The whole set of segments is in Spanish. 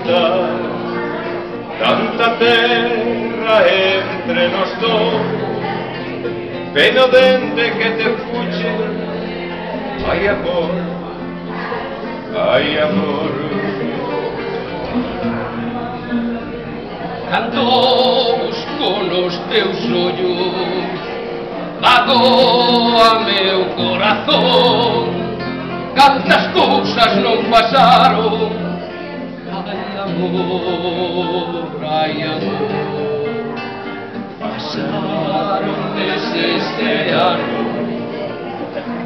contar tanta terra entre nós dos, pero dende que te fuche, ai amor, ai amor. Cando busco nos teus ollos, magoa meu corazón, cantas cousas non pasaron. Ai amor, pasaron meses de ano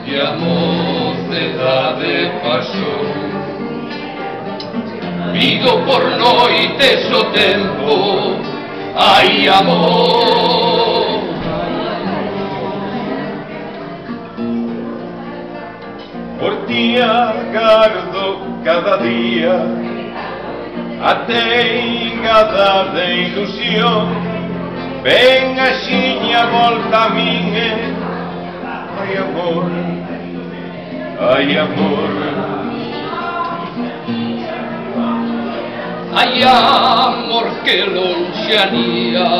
e a mocedade pasou. Pido por noites o tempo, ai amor. Por ti agardo cada día a teingada de ilusión, ven axiña volta a min e ai amor, ai amor. Ai amor que lonxanía,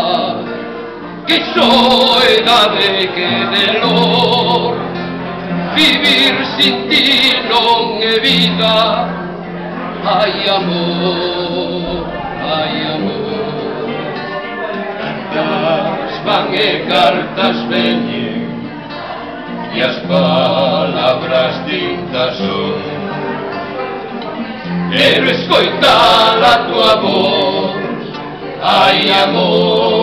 que soedade, que dolor, vivir sin ti non é vida. Ai amor, ai amor. Cartas van e cartas veñen, e as palabras tintas son. Quero escoitar a tua voz, ai amor.